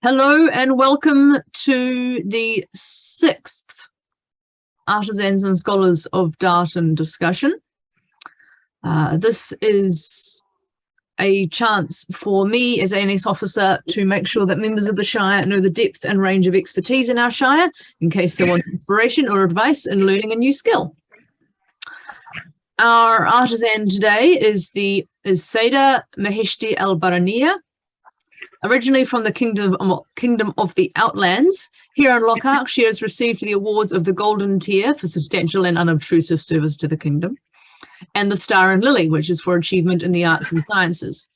Hello and welcome to the 6th Artisans and Scholars of Darton discussion. This is a chance for me as ANS officer to make sure that members of the Shire know the depth and range of expertise in our Shire in case they want inspiration or advice in learning a new skill. Our artisan today is the Sayyidah Mahesti al-Barraniya. Originally from the kingdom of the Outlands, here in Lochac, she has received the awards of the Golden Tier for substantial and unobtrusive service to the kingdom, and the Star and Lily, which is for achievement in the arts and sciences.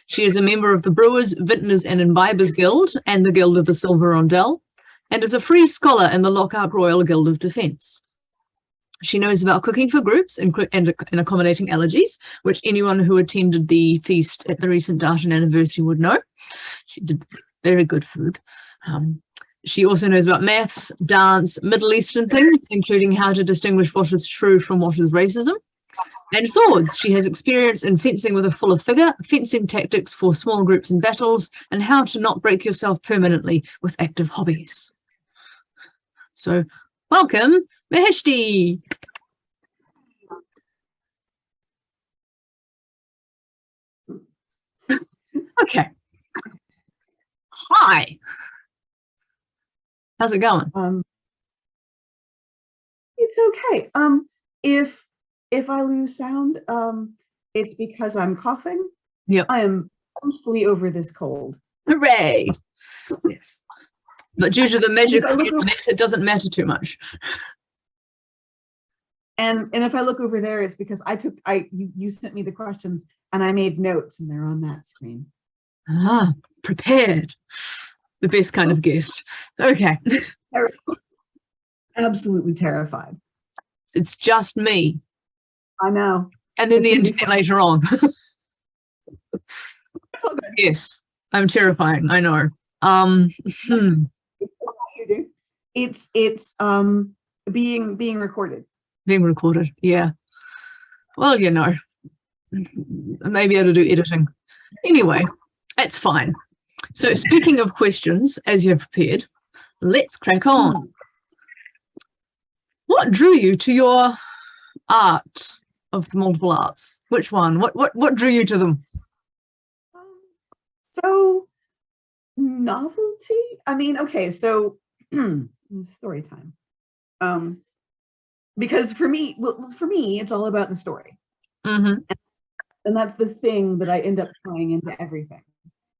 She is a member of the Brewers, Vintners and Imbibers Guild and the Guild of the Silver Rondel, and is a free scholar in the Lochac Royal Guild of Defence. She knows about cooking for groups and accommodating allergies, which anyone who attended the feast at the recent Darton anniversary would know. She did very good food. She also knows about maths, dance, Middle Eastern things, including how to distinguish what is true from what is racism, and swords. She has experience in fencing with a fuller figure, fencing tactics for small groups and battles, and how to not break yourself permanently with active hobbies. So, welcome, Mahesti. Okay. Hi. How's it going? It's okay. If I lose sound, it's because I'm coughing. Yep. I am mostly over this cold. Hooray. Yes. But due to the magic of the internet, it doesn't matter too much. And if I look over there, it's because you sent me the questions and I made notes and they're on that screen. Ah, prepared. The best kind of guest. Okay. Absolutely terrified. It's just me. I know. And then the internet later on. Yes, I'm terrifying. I know. You do. It's being recorded. Being recorded, yeah. Well, you know, maybe able to do editing. Anyway, that's fine. So speaking of questions, as you have prepared, let's crack on. What drew you to your art of the multiple arts? Which one? What drew you to them? So novelty. I mean, okay, so story time. Because for me, it's all about the story. Mm-hmm. And that's the thing that I end up tying into everything,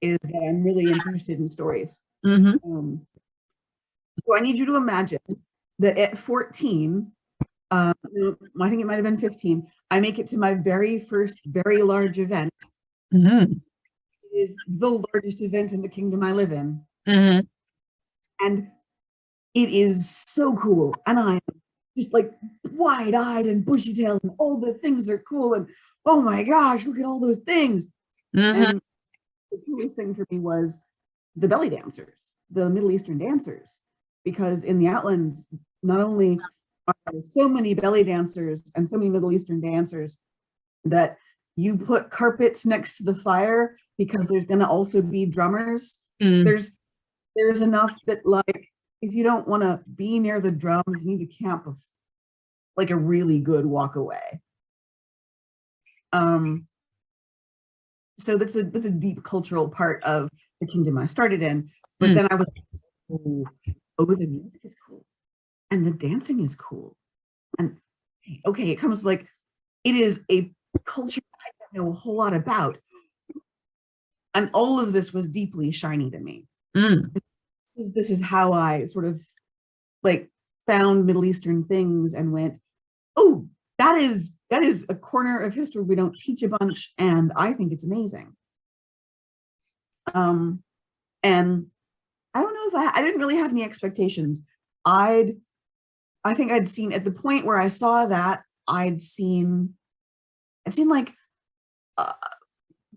is that I'm really interested in stories. Mm-hmm. So I need you to imagine that at 14, I think it might have been 15, I make it to my very first very large event. Mm-hmm. It is the largest event in the kingdom I live in. Mm-hmm. And it is so cool. And I'm just like wide-eyed and bushy-tailed and all the things are cool. And oh my gosh, look at all those things. Mm-hmm. And the coolest thing for me was the belly dancers, the Middle Eastern dancers, because in the Outlands, not only are there so many belly dancers and so many Middle Eastern dancers that you put carpets next to the fire because there's going to also be drummers. There's enough that, like, if you don't want to be near the drums, you need to camp like a really good walk away. So that's a deep cultural part of the kingdom I started in. But then I was like, oh, the music is cool. And the dancing is cool. And okay, it comes like, it is a culture I don't know a whole lot about. And all of this was deeply shiny to me. This is how I sort of like found Middle Eastern things and went, oh, that is a corner of history we don't teach a bunch, and I think it's amazing. And I don't know if I didn't really have any expectations. I think I'd seen, at the point where I saw that, I'd seen like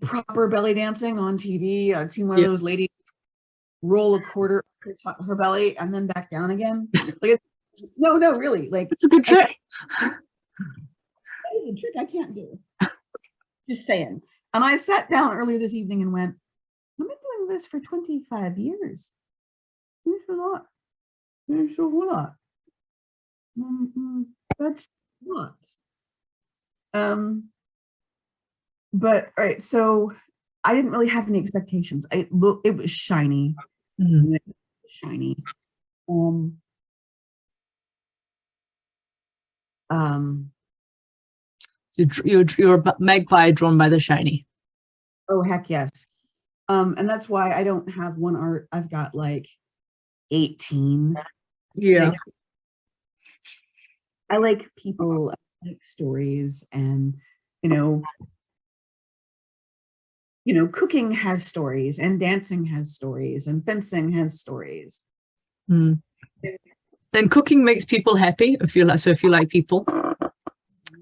proper belly dancing on TV. I'd seen one of those ladies roll a quarter up her belly and then back down again. Like, no, really, like it's a good trick. That is a trick I can't do. Just saying. And I sat down earlier this evening and went, am I doing this for 25 years. There's a lot. There's a whole lot. That's lots. But all right, so I didn't really have any expectations. It was shiny. Shiny. So you're a magpie drawn by the shiny. Oh heck yes. And that's why I don't have one art. I've got like 18. Yeah. Like, I like people, I like stories, and cooking has stories, and dancing has stories, and fencing has stories. And cooking makes people happy if you like people.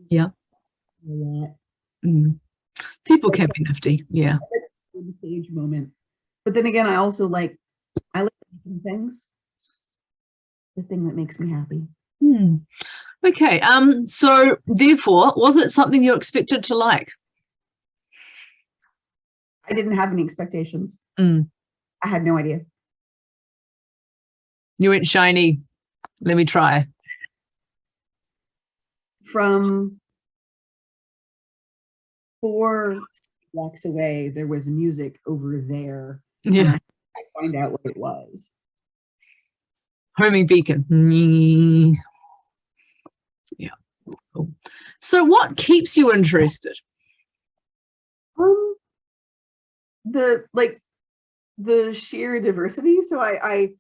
Yeah. People can be nifty. Yeah. Stage moment. But then again, I like making things. The thing that makes me happy. Okay. So therefore, was it something you expected to like? I didn't have any expectations. I had no idea. You went shiny. Let me try. From 4 blocks away, there was music over there. Yeah. And I had to find out what it was. Homing beacon. Yeah. Cool. So what keeps you interested? The sheer diversity. So I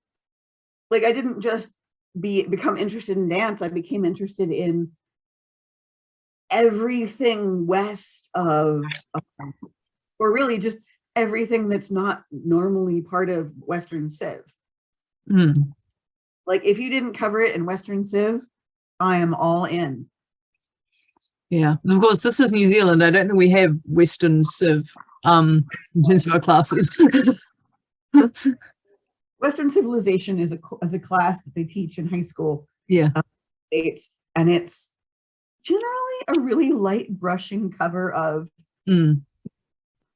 didn't just become interested in dance. I became interested in everything west of, or really just everything that's not normally part of Western Civ. Like if you didn't cover it in Western Civ, I am all in. Yeah, of course, this is New Zealand. I don't think we have Western Civ in terms of our classes. Western civilization is a class that they teach in high school. Yeah. And it's generally a really light brushing cover of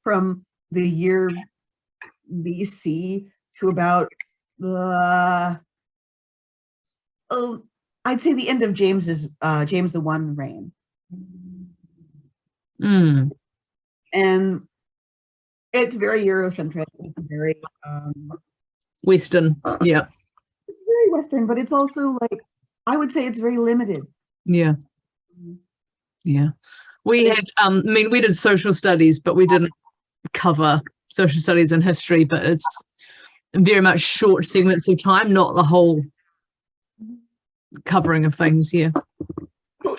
from the year BC to about I'd say the end of James the One reign. And it's very Eurocentric. It's very Western. Yeah. It's very Western, but it's also like, I would say it's very limited. Yeah. Yeah. We had we did social studies, but we didn't cover social studies and history, but it's very much short segments of time, not the whole covering of things. Yeah. Well,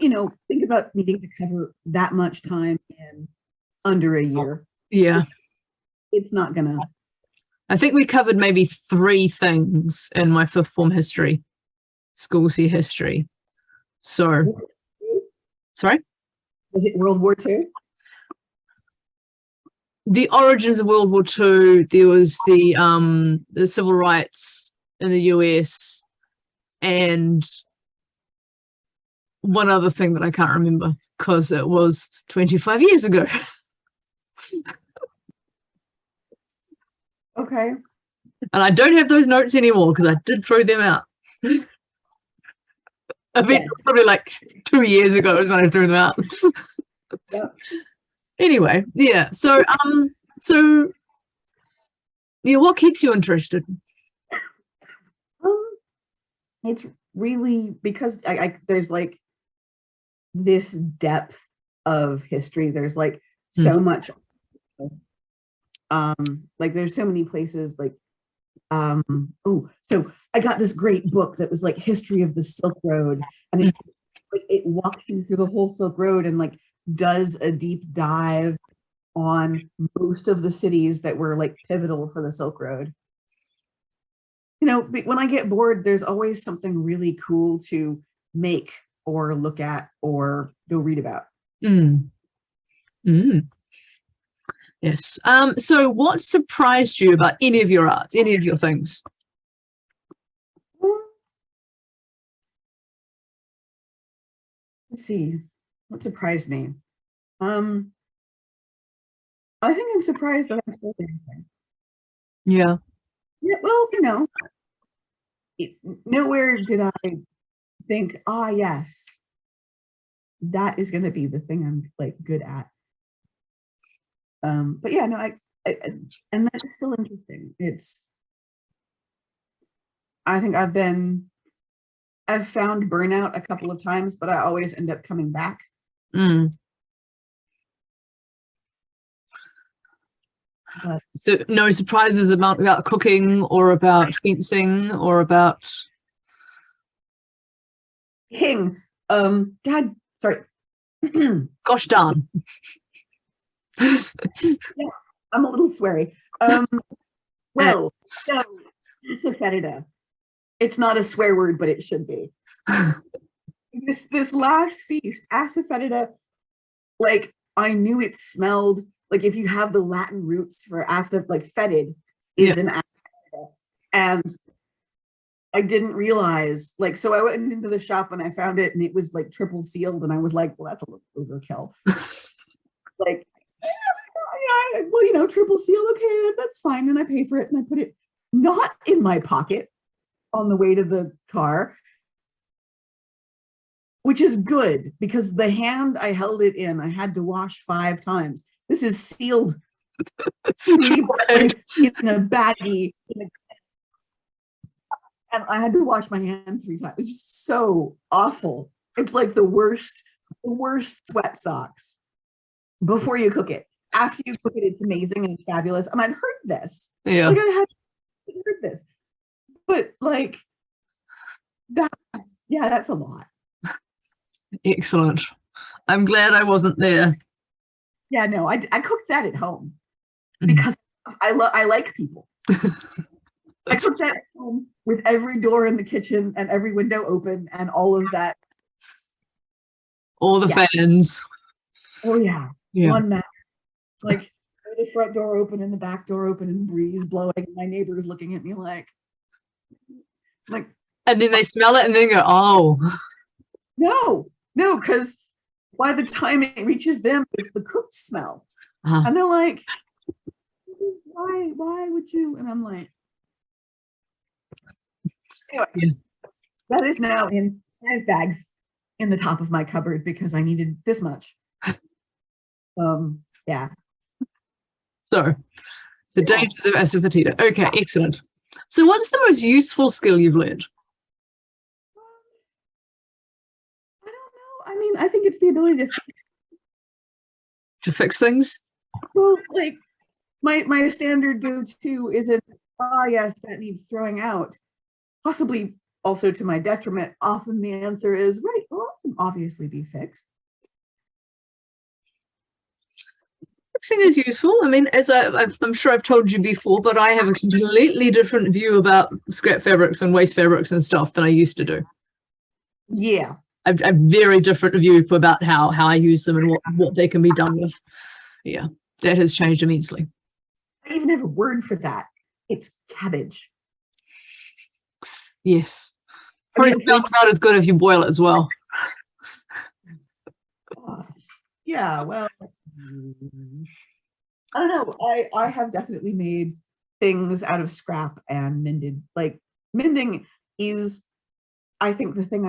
think about needing to cover that much time in under a year. Yeah. It's not gonna. I think we covered maybe 3 things in my 5th form history, school C history. So, sorry? Was it World War II? The origins of World War II, there was the civil rights in the US, and one other thing that I can't remember because it was 25 years ago. Okay. And I don't have those notes anymore because I did throw them out. I mean, probably like 2 years ago is when I threw them out. Yep. Anyway, yeah. So yeah, what keeps you interested? It's really because there's like this depth of history. There's like so much. Like there's so many places like so I got this great book that was like History of the Silk Road, and it walks you through the whole Silk Road and like does a deep dive on most of the cities that were like pivotal for the Silk Road. When I get bored, there's always something really cool to make or look at or go read about. Yes. So what surprised you about any of your arts, any of your things? Let's see. What surprised me? I think I'm surprised that I'm still dancing. Yeah. Yeah, well, nowhere did I think, yes, that is going to be the thing I'm like good at. But yeah, no, I and that's still interesting. I think I've found burnout a couple of times, but I always end up coming back. So no surprises about cooking or about fencing or about God, sorry. gosh darn. Yeah, I'm a little sweary. Well, so asafoetida. It's not a swear word, but it should be. This last feast, asafoetida, like I knew it smelled like, if you have the Latin roots for asaf, like fetid is an asafoetida. And I didn't realize, like, so I went into the shop and I found it and it was like triple sealed, and I was like, well, that's a little overkill. Like, well, triple seal, okay, that's fine. And I pay for it and I put it not in my pocket on the way to the car, which is good because the hand I held it in, I had to wash 5 times. This is sealed in a baggie, and I had to wash my hand 3 times. It's just so awful. It's like the worst sweat socks before you cook it. After you cook it, it's amazing and it's fabulous. And I'd heard this. Yeah. Like, I had heard this. But like, that's a lot. Excellent. I'm glad I wasn't there. Yeah, no, I cooked that at home because I like people. I cooked that at home with every door in the kitchen and every window open and all of that. All the fans. Oh yeah. One man. Like the front door open and the back door open and the breeze blowing. And my neighbors looking at me like. And then they smell it and then go, oh. No, because by the time it reaches them, it's the cooked smell. And they're like, why would you? And I'm like, anyway, that is now in 5 bags in the top of my cupboard because I needed this much. Yeah. So the dangers of asafoetida. Okay, excellent. So what's the most useful skill you've learned? I don't know. I mean, I think it's the ability to fix things. Well, like my standard go-to isn't, yes, that needs throwing out. Possibly also to my detriment. Often the answer is, right, well, it can obviously be fixed. Fixing is useful. I mean, as I'm sure I've told you before, but I have a completely different view about scrap fabrics and waste fabrics and stuff than I used to do. Yeah. I've a very different view about how I use them and what they can be done with. Yeah, that has changed immensely. I even have a word for that. It's cabbage. Yes. Probably smells about as good if you boil it as well. Yeah, well, I don't know. I have definitely made things out of scrap and mended. Like, mending is, I think, the thing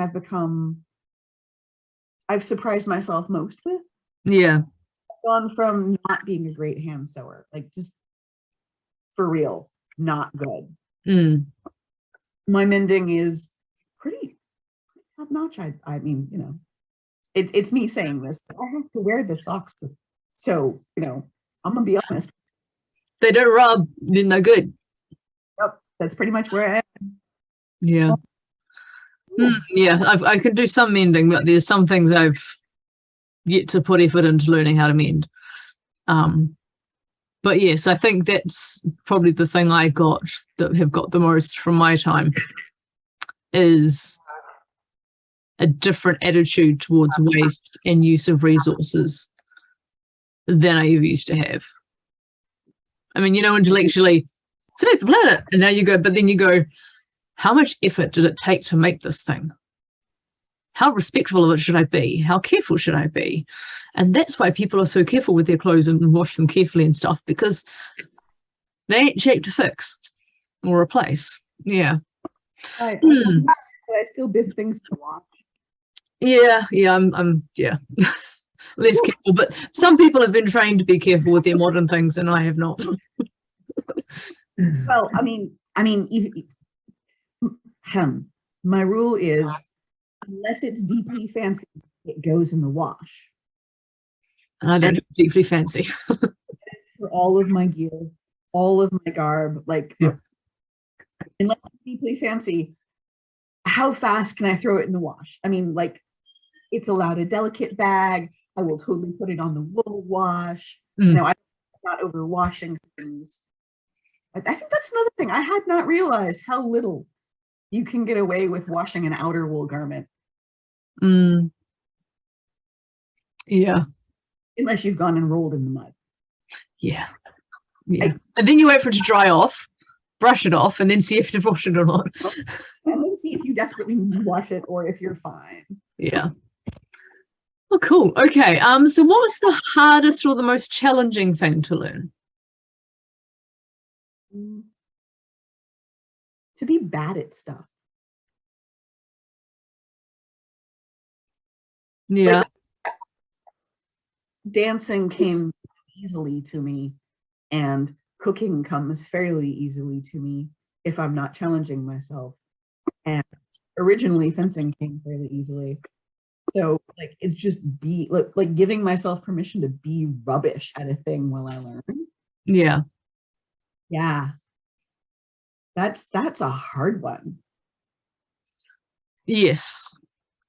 I've surprised myself most with. Yeah. I've gone from not being a great hand sewer, like, just for real, not good. My mending is pretty top notch. I mean, it's me saying this. I have to wear the socks, so I'm gonna be honest. They don't rub, then they're good. Yep, that's pretty much where I am. Yeah. Yeah, I could do some mending, but there's some things I've yet to put effort into learning how to mend. But yes, I think that's probably the thing I got that have got the most from my time is a different attitude towards waste and use of resources than I ever used to have. I mean, intellectually, save the planet, and now you go, but then you go, how much effort did it take to make this thing? How respectful of it should I be? How careful should I be? And that's why people are so careful with their clothes and wash them carefully and stuff, because They ain't cheap to fix or replace. Yeah. I still biff things to watch. Yeah, I'm less careful, but some people have been trained to be careful with their modern things, and I have not. Well, I mean, my rule is, unless it's deeply fancy, it goes in the wash. I don't do deeply fancy. For all of my gear, all of my garb, like, unless it's deeply fancy, how fast can I throw it in the wash? I mean, like, it's allowed a delicate bag. I will totally put it on the wool wash. No, I'm not overwashing things. I think that's another thing. I had not realized how little you can get away with washing an outer wool garment. Yeah. Unless you've gone and rolled in the mud. Yeah. And then you wait for it to dry off, brush it off, and then see if you wash it or not. And then see if you desperately need to wash it or if you're fine. Yeah. Oh, cool. Okay. So what was the hardest or the most challenging thing to learn? To be bad at stuff. Yeah. Like, dancing came easily to me, and cooking comes fairly easily to me if I'm not challenging myself. And originally fencing came fairly easily. So like, it's just like giving myself permission to be rubbish at a thing while I learn. Yeah. Yeah. That's a hard one. Yes.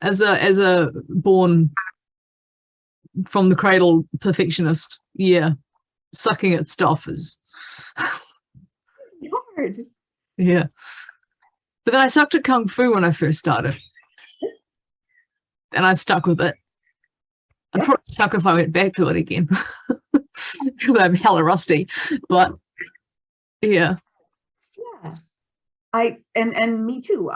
As a born from the cradle perfectionist, yeah, sucking at stuff is hard. Yeah. But then I sucked at Kung Fu when I first started. And I stuck with it. I'd probably suck if I went back to it again. Because I'm hella rusty. But yeah. Yeah. And me too.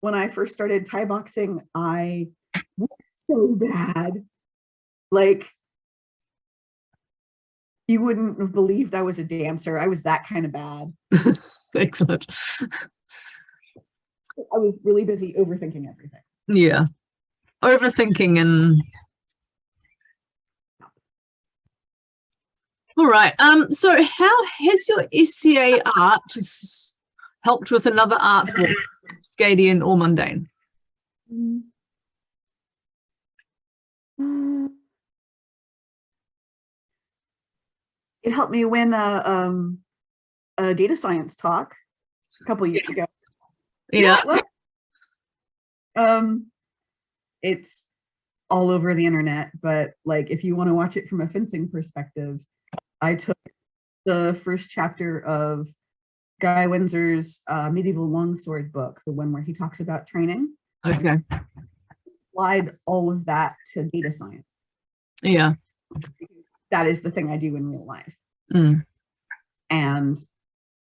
When I first started Thai boxing, I was so bad. Like, you wouldn't have believed I was a dancer. I was that kind of bad. Excellent. I was really busy overthinking everything. Yeah. Overthinking and all right. So how has your SCA art helped with another art form, Scadian or mundane? It helped me win a data science talk a couple of years ago. Yeah. It's all over the internet, but like, if you want to watch it from a fencing perspective, I took the first chapter of Guy Windsor's medieval longsword book, the one where he talks about training. Okay. Applied all of that to data science. Yeah. That is the thing I do in real life. And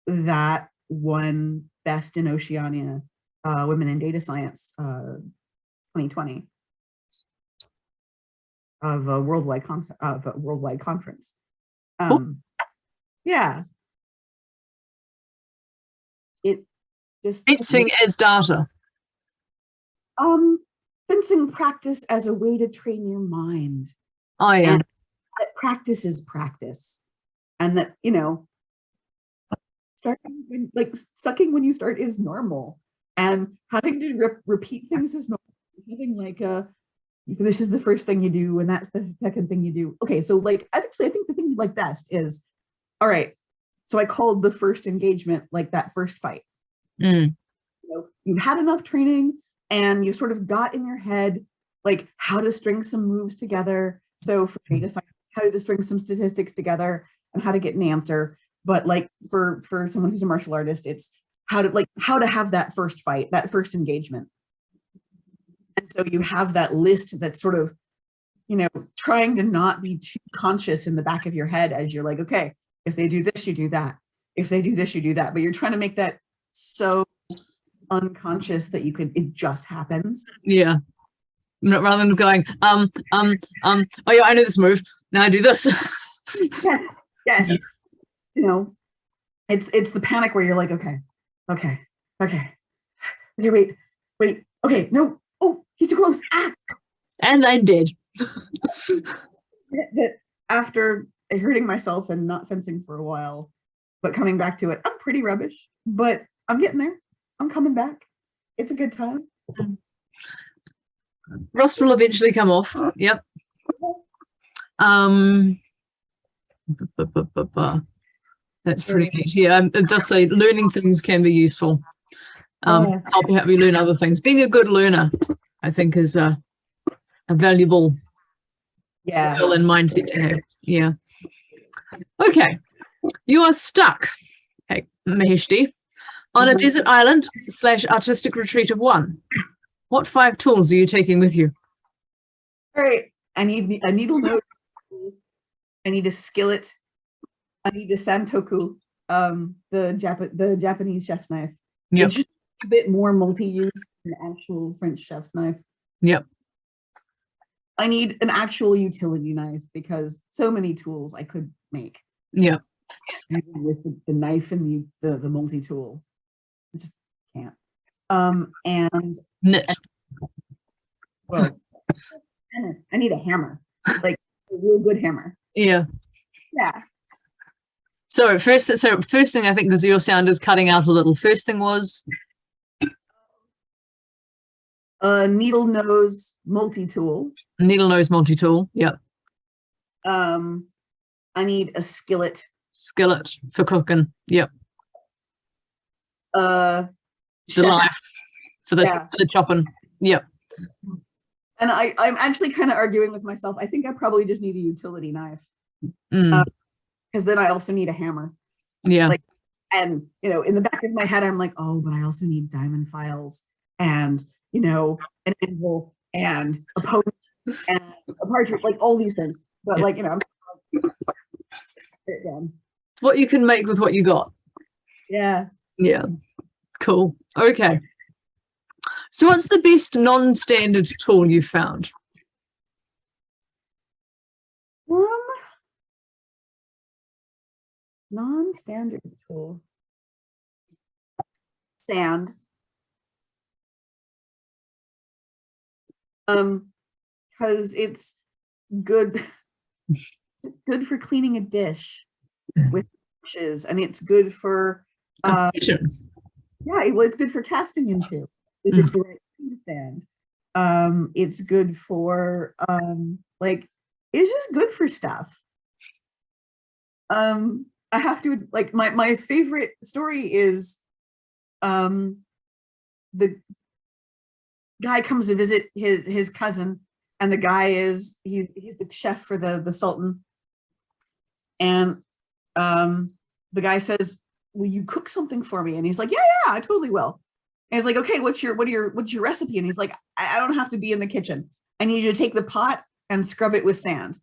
that won Best in Oceania Women in Data Science 2020 of a worldwide conference. Yeah. It just fencing as data. Fencing practice as a way to train your mind. Oh yeah. And that practice is practice. And that, you know, sucking when you start is normal. And having to repeat things is normal. Having like this is the first thing you do and that's the second thing you do. Okay, so like, I think the thing you like best is, all right, so I called the first engagement like that first fight. You know, you've had enough training and you sort of got in your head like how to string some moves together. So for data science, how to string some statistics together and how to get an answer. But like for someone who's a martial artist, it's how to have that first fight, that first engagement. And so you have that list that's sort of, you know, trying to not be too conscious in the back of your head as you're like, okay, if they do this, you do that. If they do this, you do that. But you're trying to make that so unconscious that it just happens. Yeah. Rather than going, oh yeah, I know this move. Now I do this. Yes. you know, it's the panic where you're like, okay, wait, okay, no, oh, he's too close. Ah! And I'm dead. That after hurting myself and not fencing for a while, but coming back to it, I'm pretty rubbish, but I'm getting there. I'm coming back. It's a good time. Rust will eventually come off. Yep. That's pretty neat. Yeah, it does say learning things can be useful. Help you learn other things. Being a good learner, I think, is a valuable skill and mindset to have. Yeah. Okay. You are stuck, Mahesti, on a desert island / artistic retreat of 1. What 5 tools are you taking with you? All right. I need a needle nose. I need a skillet. I need a santoku, the Japanese chef's knife. Yep. It's just a bit more multi-use than the actual French chef's knife. Yep. I need an actual utility knife because so many tools I could make. Yep. With the knife and the multi-tool. I just can't. And knit. Well, I need a hammer, like a real good hammer. Yeah. Yeah. So first thing, I think, because your sound is cutting out a little. First thing was a needle nose multi-tool. Needle nose multi-tool. Yep. I need a skillet. Skillet for cooking. Yep. The knife for the chopping. Yep. And I'm actually kind of arguing with myself. I think I probably just need a utility knife. Because then I also need a hammer. Yeah. Like, and you know, in the back of my head, I'm like, oh, but I also need diamond files and you know, an anvil and a post and a partridge, like all these things. But like, you know, what you can make with what you got. Yeah. Yeah. Cool. Okay. So what's the best non-standard tool you found? Non-standard tool. Sand. Because it's good. It's good for cleaning a dish with dishes, and it's good for yeah, well, it's good for casting into if it's the right kind of sand. It's good for like it's just good for stuff. I have to like my favorite story is the guy comes to visit his cousin, and the guy is he's the chef for the Sultan, and the guy says, will you cook something for me? And he's like, yeah, I totally will. And he's like, okay, what's your recipe? And he's like, I don't have to be in the kitchen. I need you to take the pot and scrub it with sand.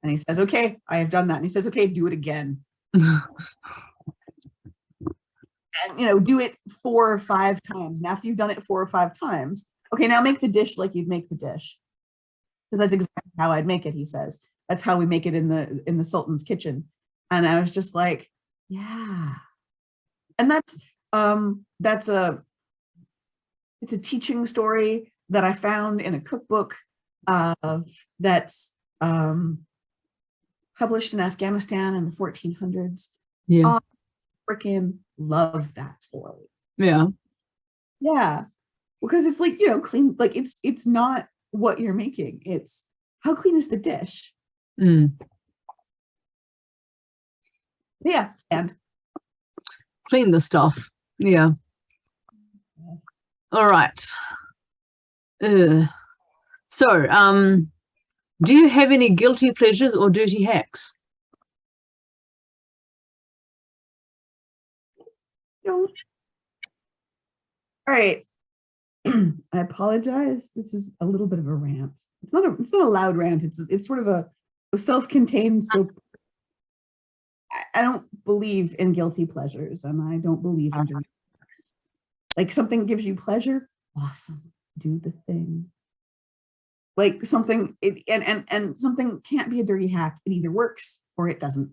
And he says, okay, I have done that. And he says, okay, do it again. And you know, do it 4 or 5 times. And after you've done it 4 or 5 times, okay, now make the dish like you'd make the dish. Because that's exactly how I'd make it, he says. That's how we make it in the Sultan's kitchen. And I was just like, yeah. And it's a teaching story that I found in a cookbook that's published in Afghanistan in the 1400s. Yeah. Freaking love that story. Yeah. Yeah. Because it's like, you know, clean, like it's not what you're making. It's how clean is the dish? Yeah, sand. Clean the stuff. Yeah. All right. So, do you have any guilty pleasures or dirty hacks? No. All right. I apologize. This is a little bit of a rant. It's not a loud rant. It's sort of a self-contained. So I don't believe in guilty pleasures, and I don't believe in dirty hacks. Like something gives you pleasure, awesome. Do the thing. Like something and something can't be a dirty hack. It either works or it doesn't.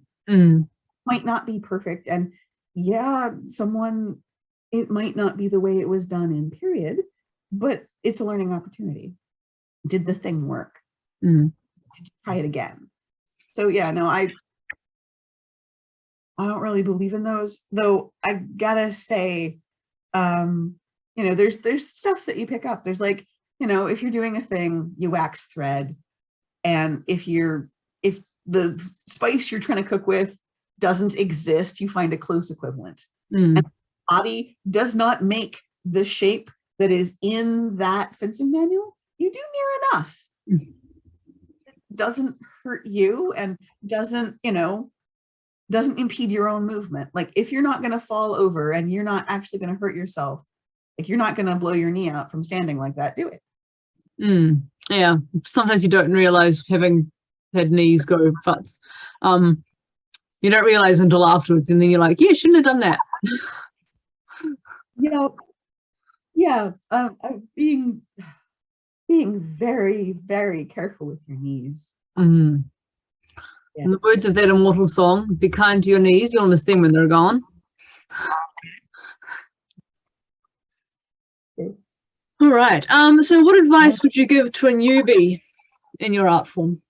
might not be perfect. And yeah, it might not be the way it was done in period, but it's a learning opportunity. Did the thing work? Mm. Did you try it again? So yeah, no, I don't really believe in those, though. I gotta say, there's stuff that you pick up. There's like, if you're doing a thing, you wax thread, and if the spice you're trying to cook with doesn't exist, you find a close equivalent. Mm. And the body does not make the shape that is in that fencing manual. You do near enough. Mm. It doesn't hurt you and doesn't impede your own movement. Like, if you're not going to fall over and you're not actually going to hurt yourself, like you're not going to blow your knee out from standing like that, do it. Mm. Yeah, sometimes you don't realize, having had knees go futz, you don't realize until afterwards, and then you're like, yeah, shouldn't have done that. Being very, very careful with your knees. Mm. Yeah. In the words of that immortal song, be kind to your knees, you'll miss them when they're gone. Okay. All right. So what advice would you give to a newbie in your art form?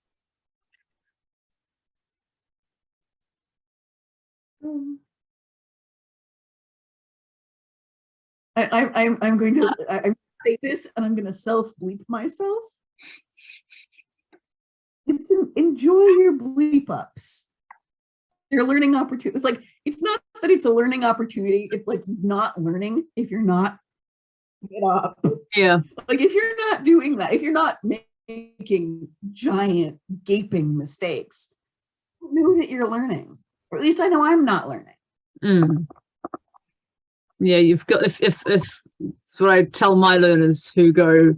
I'm going to say this, and I'm going to self-bleep myself. Enjoy your bleep ups. Your learning opportunity. It's like, it's not that it's a learning opportunity. It's like not learning if you're not get up. Yeah. Like, if you're not doing that, if you're not making giant gaping mistakes, know that you're learning. Or at least I know I'm not learning. Mm. Yeah, you've got, if it's what I tell my learners who go,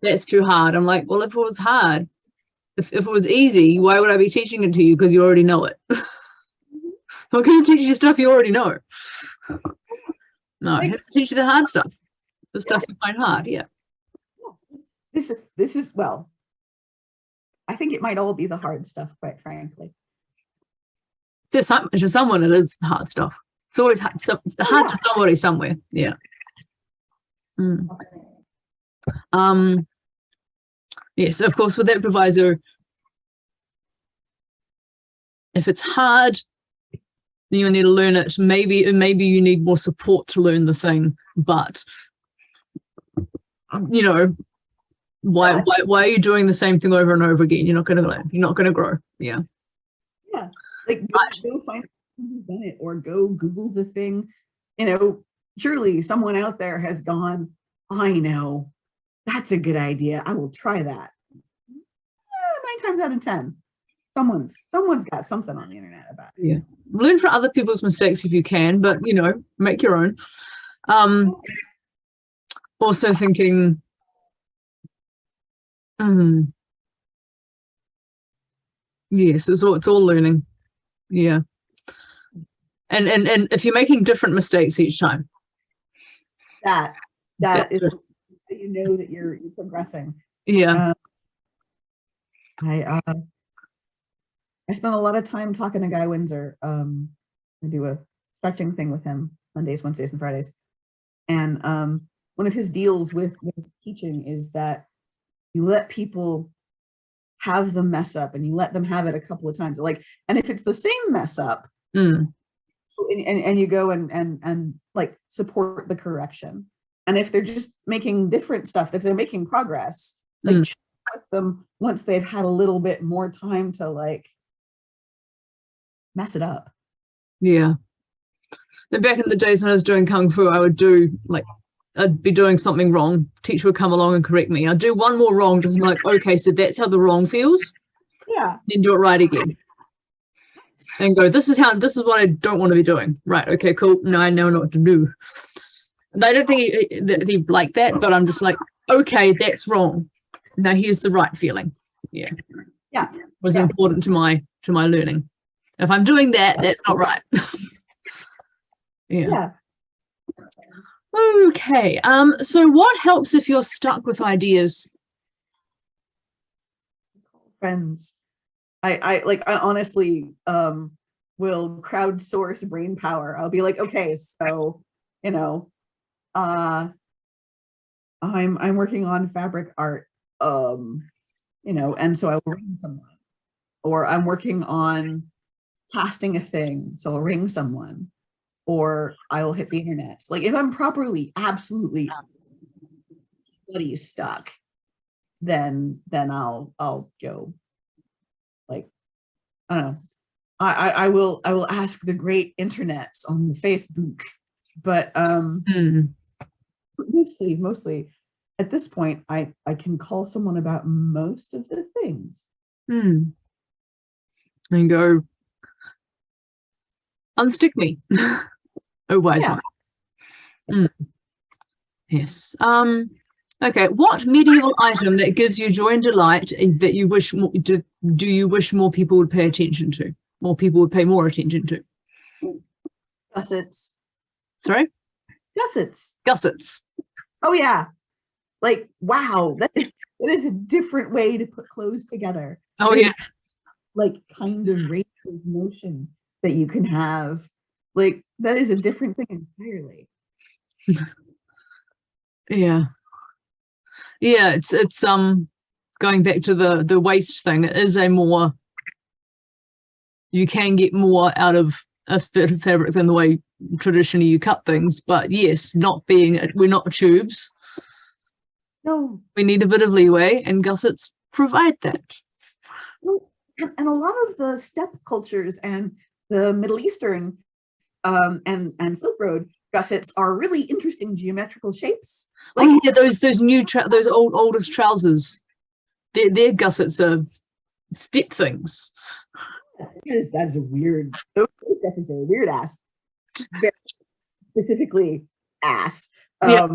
that's too hard. I'm like, well, if it was hard, if it was easy, why would I be teaching it to you? Because you already know it. I'm going to teach you stuff you already know. No, I have to teach you the hard stuff, the stuff you find hard. Yeah. This is, well, I think it might all be the hard stuff, quite frankly. To someone, it is hard stuff. It's always hard. It's hard to somebody somewhere. Yeah. Mm. Yes, of course, with that proviso, if it's hard, then you need to learn it. Maybe you need more support to learn the thing, but why are you doing the same thing over and over again? You're not going to learn. You're not going to grow. Yeah. Yeah. Like, go find someone who's done it, or go Google the thing. Surely someone out there has gone, I know, that's a good idea, I will try that. 9 times out of 10, someone's got something on the internet about it. Yeah. Learn from other people's mistakes if you can, but make your own. Also thinking, yes, it's all learning. Yeah. And if you're making different mistakes each time, that is, that you're progressing. Yeah. I spent a lot of time talking to Guy Windsor. I do a stretching thing with him Mondays, Wednesdays, and Fridays. And one of his deals with teaching is that you let people have the mess up, and you let them have it a couple of times. Like, and if it's the same mess up, and you go and like support the correction. And if they're just making different stuff, if they're making progress, like check with them once they've had a little bit more time to like mess it up. Yeah. And back in the days when I was doing Kung Fu, I would do like, I'd be doing something wrong. Teacher would come along and correct me. I'd do one more wrong, just like, okay, so that's how the wrong feels. Yeah. Then do it right again. And go, this is what I don't want to be doing. Right, okay, cool. Now I know what to do. And I don't think he liked that, but I'm just like, okay, that's wrong. Now here's the right feeling. Yeah. Yeah. Was important to my learning. If I'm doing that, that's not right. Yeah. Okay. So what helps if you're stuck with ideas? Friends. I honestly, will crowdsource brain power. I'll be like, okay, so, you know, I'm working on fabric art, you know, and so I will ring someone, or I'm working on casting a thing, so I'll ring someone, or I will hit the internet. Like if I'm properly, absolutely bloody stuck, then I'll go, like, I don't know. I will ask the great internets on the Facebook, but mostly at this point I can call someone about most of the things. And go, unstick me. Oh, wise Yeah. one. Yes. Okay, what medieval item that gives you joy and delight that you wish more, do you wish more people would pay attention to? More people would pay more attention to? Gussets. Sorry? Gussets. Gussets. Oh yeah. Like, wow, that is a different way to put clothes together. Oh There's, yeah. like, kind of range of motion that you can have. Like, that is a different thing entirely. Yeah. Yeah, it's going back to the waste thing. It is a more, you can get more out of a bit of fabric than the way traditionally you cut things, but yes, we're not tubes. No. We need a bit of leeway, and gussets provide that. Well, and a lot of the steppe cultures and the Middle Eastern and Silk Road gussets are really interesting geometrical shapes. Like, oh yeah, those oldest trousers, their gussets are step things. that is a weird. Those gussets are a weird ass. Very specifically ass. Yeah.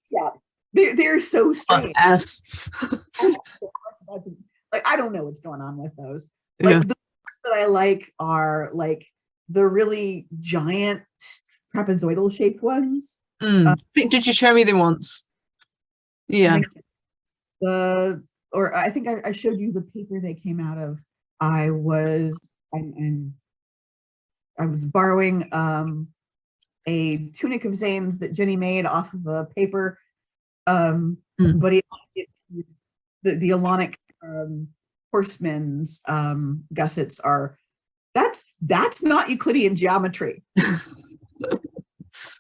Yeah, they're so strange. Ass. Like, I don't know what's going on with those. Like, Yeah. the ones that I like are like the really giant trapezoidal shaped ones. Did you show me them once? Yeah. I think I showed you the paper they came out of. I was borrowing a tunic of Zane's that Jenny made off of a paper. But the Alonic horsemen's gussets are, that's not Euclidean geometry.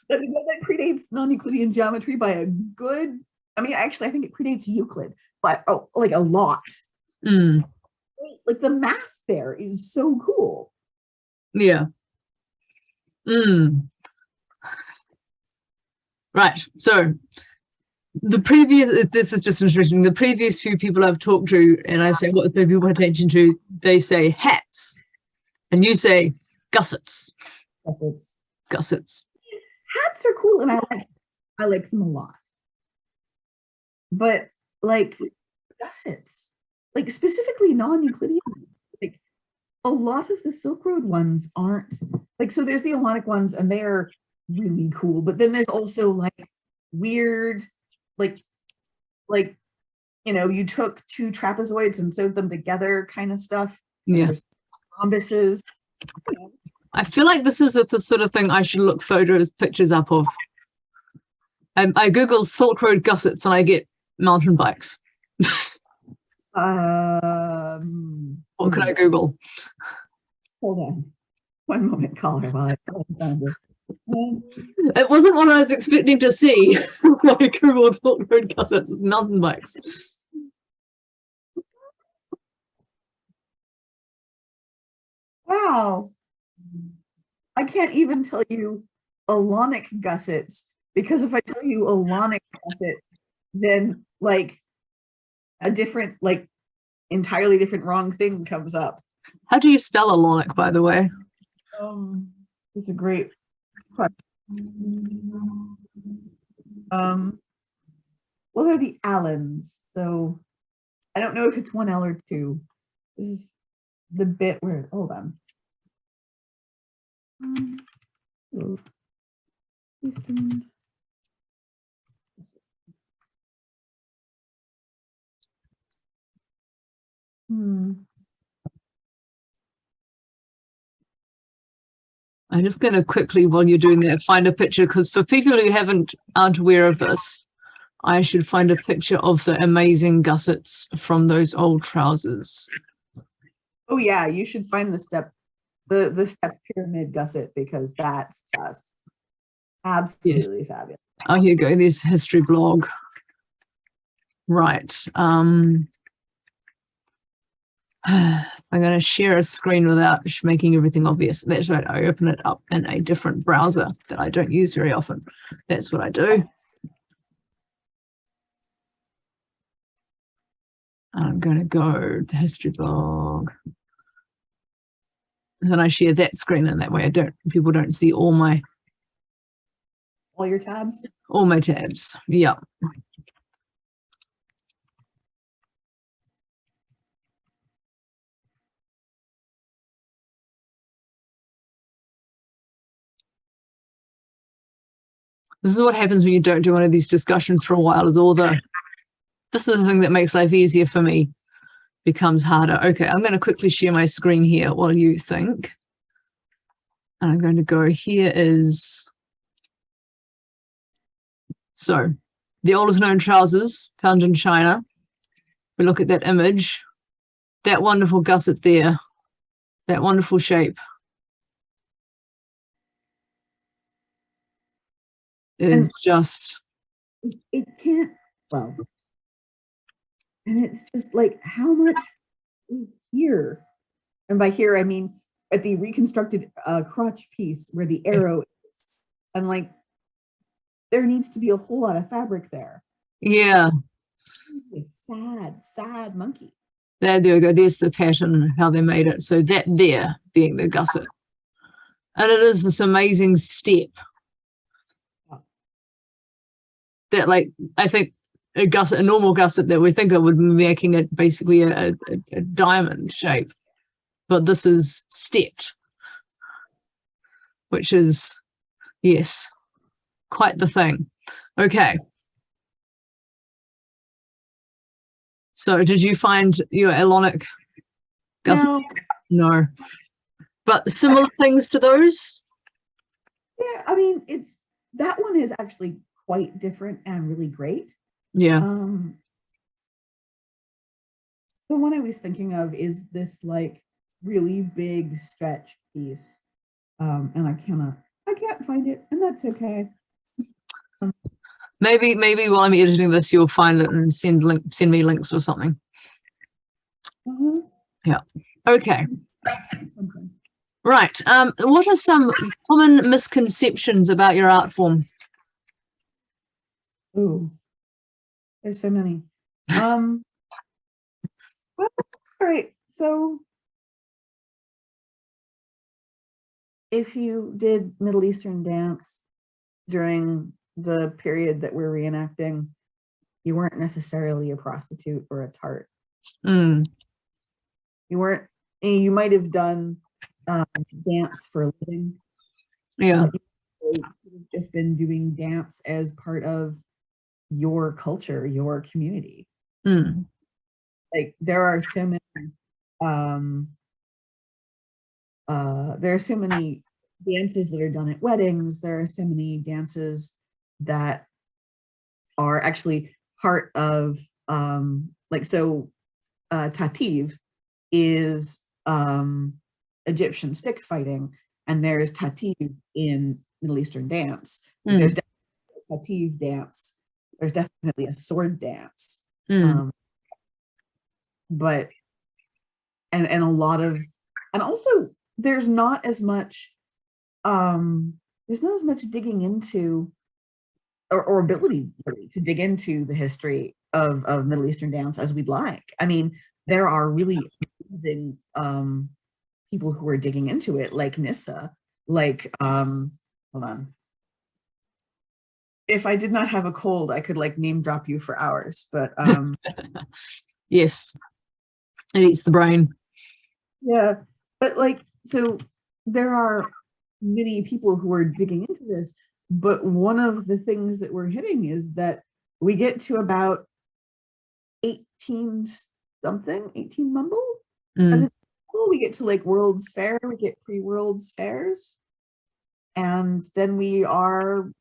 that predates non-Euclidean geometry by a good, I mean, actually I think it predates Euclid by like a lot. Like the math there is so cool. Yeah. Right, so this is just interesting, the previous few people I've talked to, and I say what people pay attention to, they say hats, and you say gussets. Gussets. Hats are cool, and I like them a lot. But like gussets, like specifically non-Euclidean, like a lot of the Silk Road ones aren't like, so there's the Alonic ones and they are really cool, but then there's also like weird, like you know, you took two trapezoids and sewed them together kind of stuff. Yeah. There's rhombuses. I feel like this is the sort of thing I should look pictures up of. I Google Silk Road gussets and I get mountain bikes. What could I Google? Hold on. One moment, caller, while I find it. It wasn't what I was expecting to see when I Googled Silk Road gussets, it's mountain bikes. Wow. I can't even tell you Alonic gussets, because if I tell you Alonic gussets, then like a different, like entirely different wrong thing comes up. How do you spell Alonic, by the way? It's a great question. Well, they're the Allens, so I don't know if it's one L or two. This is the bit where, hold on. Eastern. I'm just going to quickly, while you're doing that, find a picture, because for people who aren't aware of this, I should find a picture of the amazing gussets from those old trousers. Oh yeah, you should find the step pyramid gusset, because that's just absolutely fabulous. Oh, here you go. There's history blog. Right. I'm going to share a screen without making everything obvious. That's right. I open it up in a different browser that I don't use very often. That's what I do. I'm going to go the history blog. And then I share that screen, and that way people don't see all your tabs. All my tabs. Yeah. This is what happens when you don't do one of these discussions for a while, is this is the thing that makes life easier for me, becomes harder. Okay, I'm going to quickly share my screen here while you think. And I'm going to go, here is, so the oldest known trousers found in China. We look at that image, that wonderful gusset there, that wonderful shape is just, it can't, well, and it's just like, how much is here? And by here I mean at the reconstructed crotch piece where the arrow is. And like, there needs to be a whole lot of fabric there. yeah. It's sad monkey. There we go. There's the pattern, how they made it. So that there being the gusset. And it is this amazing step that, like, I think a normal gusset that we think of would be making it basically a diamond shape. But this is stepped, which is, yes, quite the thing. Okay. So did you find your Alonic gusset? No. But similar things to those? Yeah, I mean, that one is actually quite different and really great. Yeah. The one I was thinking of is this like really big stretch piece. And I can't find it, and that's okay. Maybe while I'm editing this, you'll find it and send me links or something. Yeah. Okay. Right. What are some common misconceptions about your art form? Ooh, there's so many. Well, all right. So if you did Middle Eastern dance during the period that we're reenacting, you weren't necessarily a prostitute or a tart. Mm. You might have done dance for a living. Yeah. You've just been doing dance as part of your culture, your community. Mm. Like there are so many dances that are done at weddings. There are so many dances that are actually part of tativ is Egyptian stick fighting, and there's tativ in Middle Eastern dance. Mm. There's definitely a tativ dance. There's definitely a sword dance. But and a lot of, and also there's not as much digging into or ability really to dig into the history of Middle Eastern dance as we'd like. I mean, there are really amazing people who are digging into it, like Nissa, like hold on. If I did not have a cold, I could like name drop you for hours, but yes, it eats the brain. Yeah, but like, so there are many people who are digging into this, but one of the things that we're hitting is that we get to about 18 mumble, and then we get to like World's Fair, we get pre-World's Fairs, And then we are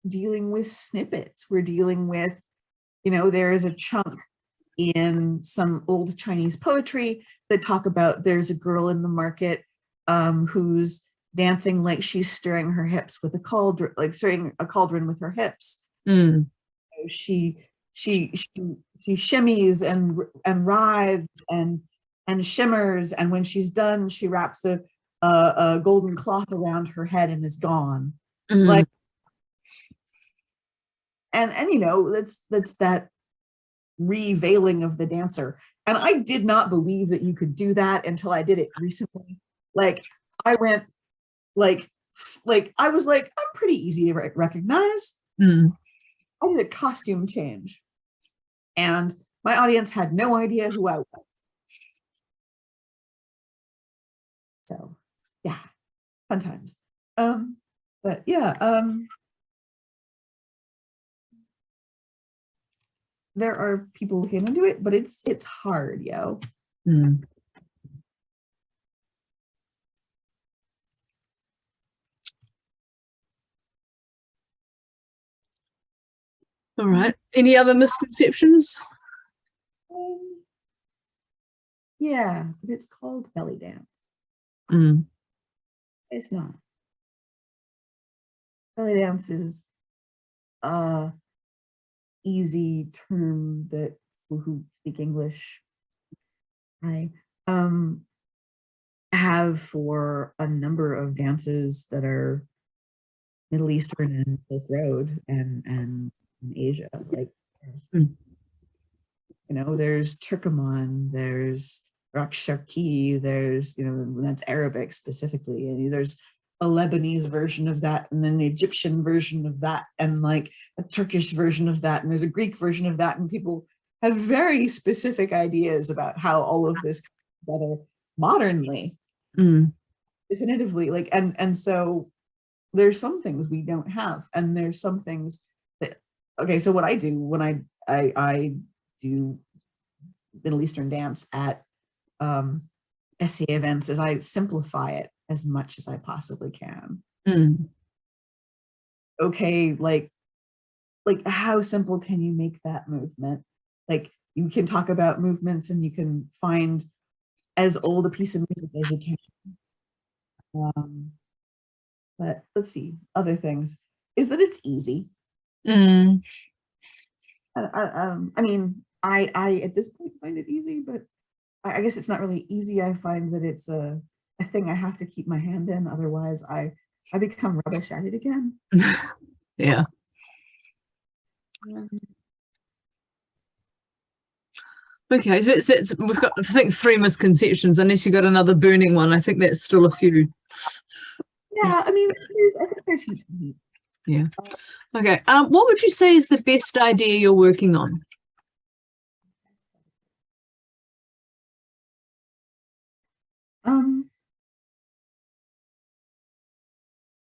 dealing with snippets. We're dealing with, you know, there is a chunk in some old Chinese poetry that talk about there's a girl in the market who's dancing like she's stirring her hips with a cauldron, like stirring a cauldron with her hips. She shimmies and writhes and shimmers, and when she's done, she wraps a golden cloth around her head and is gone. Like, and you know, that's that reveiling of the dancer. And I did not believe that you could do that until I did it recently. Like, I went like I was like, I'm pretty easy to recognize. I did a costume change, and my audience had no idea who I was. So yeah, fun times. But yeah, there are people who can do it, but it's hard, yo. All right. Any other misconceptions? Yeah, but it's called belly dance. It's not. Belly dance is a easy term that people who speak English I have for a number of dances that are Middle Eastern and Silk Road and in Asia. Like, you know, there's Turkoman, there's Rakshaki, there's, you know, that's Arabic specifically, and there's a Lebanese version of that, and then the Egyptian version of that, and like a Turkish version of that, and there's a Greek version of that, and people have very specific ideas about how all of this comes together modernly, definitively. Like, and so there's some things we don't have, and there's some things that, okay, so what I do when I do Middle Eastern dance at SCA events is I simplify it as much as I possibly can. Okay, like how simple can you make that movement? Like, you can talk about movements and you can find as old a piece of music as you can. But let's see, other things is that it's easy. I mean, I at this point find it easy, but I guess it's not really easy. I find that it's a thing I have to keep my hand in, otherwise I become rubbish at it again. Yeah. Okay, so it's we've got, I think, 3 misconceptions, unless you got another burning one. I think that's still a few. Yeah, I mean, I think there's heaps of heat. Yeah. Okay. What would you say is the best idea you're working on?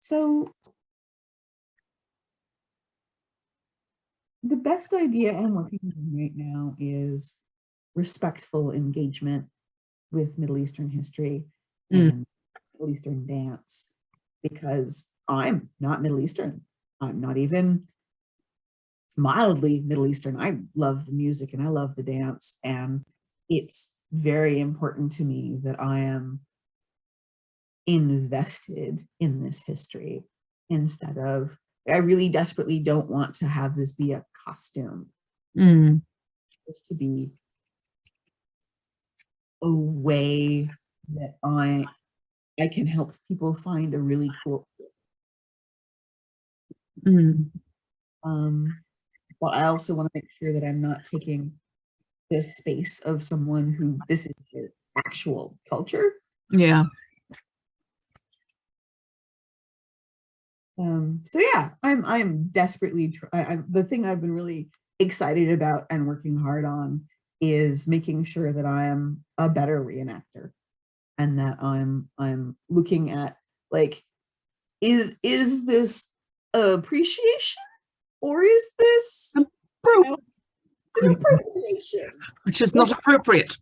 So the best idea I'm working on right now is respectful engagement with Middle Eastern history and Middle Eastern dance, because I'm not Middle Eastern. I'm not even mildly Middle Eastern. I love the music and I love the dance, and it's very important to me that I am invested in this history instead of, I really desperately don't want to have this be a costume. It's to be a way that I can help people find a really cool. But I also want to make sure that I'm not taking this space of someone who this is their actual culture. Yeah. So yeah, I'm desperately the thing I've been really excited about and working hard on is making sure that I am a better reenactor, and that I'm looking at, like, is this appreciation, or is this appropriation, which is not appropriate.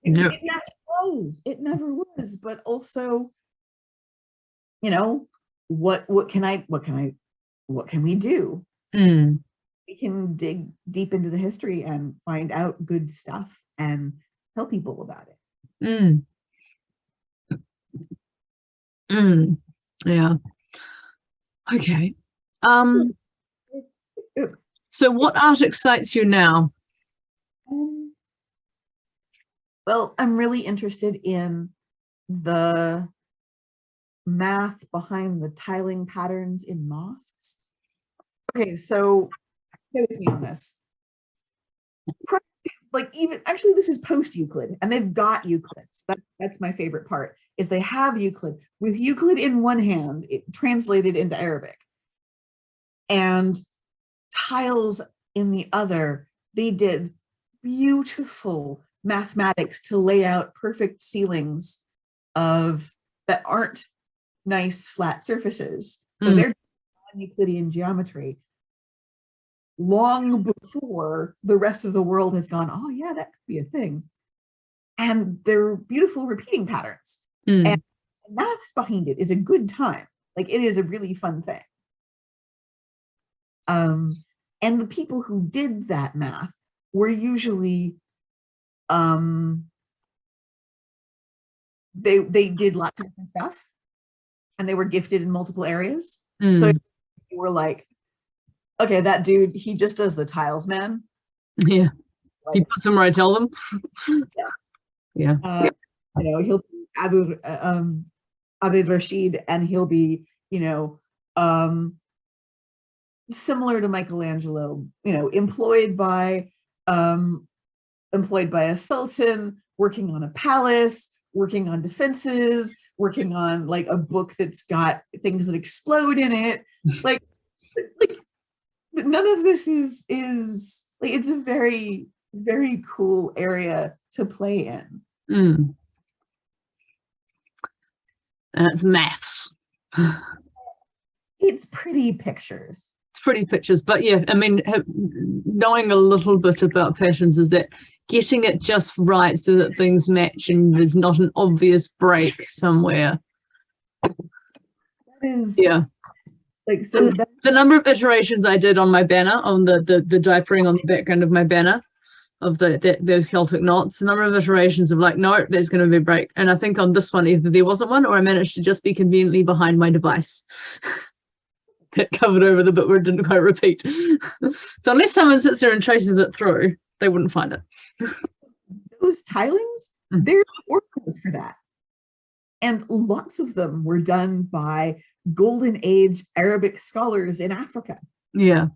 No. It never was, but also you know, what can we do? We can dig deep into the history and find out good stuff and tell people about it. Yeah. Okay. So what art excites you now? Well, I'm really interested in the math behind the tiling patterns in mosques. Okay, so stay with me on this. Like, even actually, this is post-Euclid, and they've got Euclids. That's my favorite part, is they have Euclid. With Euclid in one hand, it translated into Arabic, and tiles in the other. They did beautiful mathematics to lay out perfect ceilings that aren't nice flat surfaces. So they're Euclidean geometry long before the rest of the world has gone, oh yeah, that could be a thing. And they're beautiful repeating patterns. And the maths behind it is a good time. Like, it is a really fun thing. And the people who did that math were usually they did lots of different stuff, and they were gifted in multiple areas. So you were like, okay, that dude, he just does the tiles, man. Yeah. Like, he puts them where I tell them. Yeah. You know, he'll be Abu Rashid, and he'll be, you know, similar to Michelangelo, you know, employed by a sultan, working on a palace, working on defenses, working on like a book that's got things that explode in it. Like none of this is like, it's a very, very cool area to play in. And it's maths. It's pretty pictures. It's pretty pictures, but yeah, I mean, knowing a little bit about patterns is that getting it just right so that things match and there's not an obvious break somewhere. That is, yeah. Like, so the number of iterations I did on my banner, on the diapering on the background of my banner, of those Celtic knots, the number of iterations of like, no, there's going to be a break. And I think on this one, either there wasn't one, or I managed to just be conveniently behind my device. It covered over the bit where it didn't quite repeat. So unless someone sits there and traces it through, they wouldn't find it. Those tilings, there's formulas for that. And lots of them were done by Golden Age Arabic scholars in Africa. Yeah.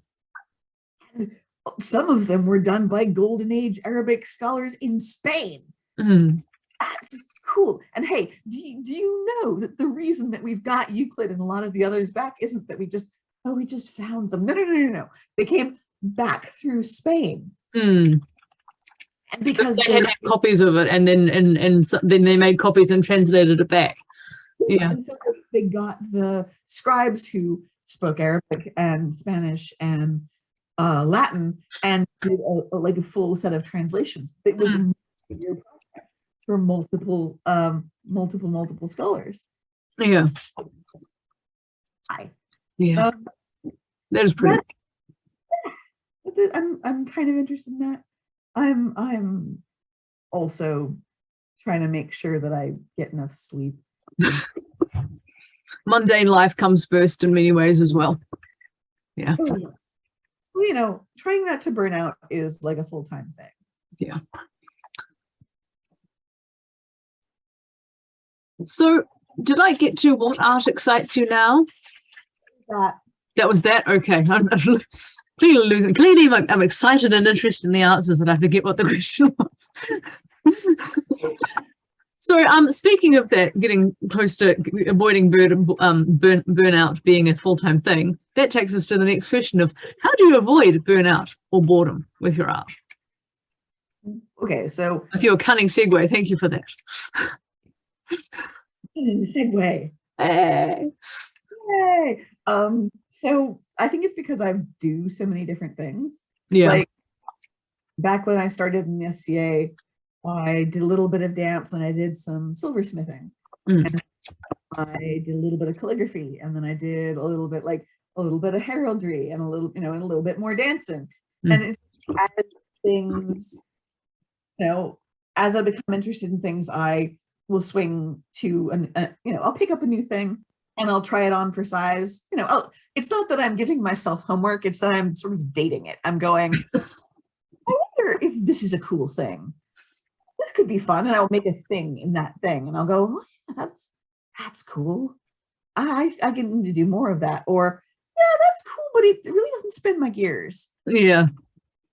And some of them were done by Golden Age Arabic scholars in Spain. That's cool. And hey, do you know that the reason that we've got Euclid and a lot of the others back isn't that we just found them. No. They came back through Spain. And because they had copies of it, and then then they made copies and translated it back. Yeah. And so they got the scribes who spoke Arabic and Spanish and Latin, and did like a full set of translations. It was a year project for multiple scholars. Yeah. Yeah. That is pretty. I'm kind of interested in that. I'm also trying to make sure that I get enough sleep. Mundane life comes first in many ways as well. Yeah. Well, you know, trying not to burn out is like a full-time thing. Yeah. So did I get to what art excites you now? That was that? Okay. I'm clearly losing. Clearly I'm excited and interested in the answers, and I forget what the question was. So speaking of that, getting close to avoiding burnout being a full-time thing, that takes us to the next question of how do you avoid burnout or boredom with your art? Okay, so with your cunning segue, thank you for that. Segue. Hey. Yay. So I think it's because I do so many different things. Yeah. Like back when I started in the SCA, I did a little bit of dance and I did some silversmithing. And I did a little bit of calligraphy, and then I did a little bit of heraldry, and a little, and a little bit more dancing. And it's as things, as I become interested in things, I will swing to I'll pick up a new thing and I'll try it on for size. It's not that I'm giving myself homework, it's that I'm sort of dating it. I'm going, I wonder if this is a cool thing. This could be fun, and I'll make a thing in that thing, and I'll go, oh, yeah, that's cool. I need to do more of that. Or, yeah, that's cool, but it really doesn't spin my gears. Yeah.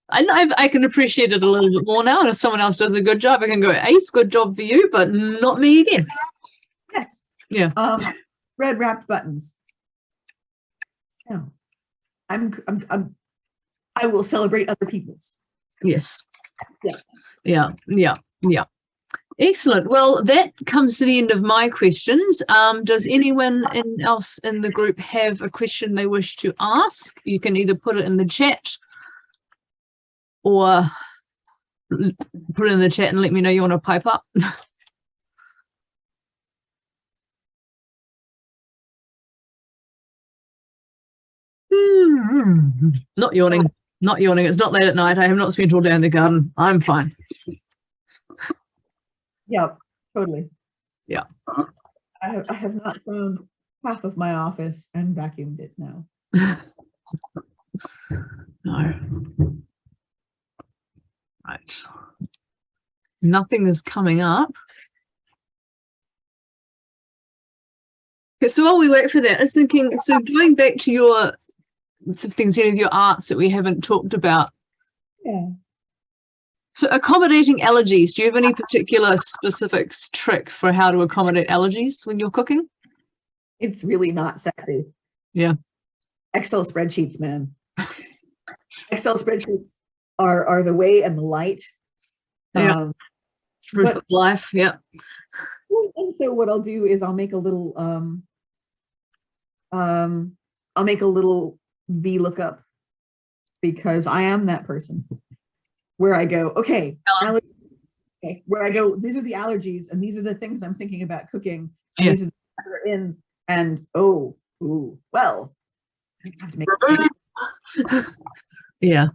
I can appreciate it a little bit more now, and if someone else does a good job, I can go, Ace, good job for you, but not me again. Yes. Yeah. Red wrapped buttons. No. I will celebrate other people's. Yes. Yes. Yeah. Excellent. Well, that comes to the end of my questions. Does anyone else in the group have a question they wish to ask? You can either put it in the chat or put it in the chat and let me know you want to pipe up. Not yawning. Not yawning. It's not late at night. I have not spent all day in the garden. I'm fine. Yeah, totally. Yeah. I have not found half of my office and vacuumed it now. No. Right. Nothing is coming up. Okay, so while we wait for that, I was thinking, so going back to your things, any of your arts that we haven't talked about. Yeah. So accommodating allergies, do you have any particular specific trick for how to accommodate allergies when you're cooking? It's really not sexy. Yeah. Excel spreadsheets, man. Excel spreadsheets are the way and the light. Yeah. Truth of life. Yeah. And so what I'll do is I'll make a little VLOOKUP, because I am that person where I go, okay, where I go, these are the allergies and these are the things I'm thinking about cooking, and these are the things that are in, and well, I have to make yeah.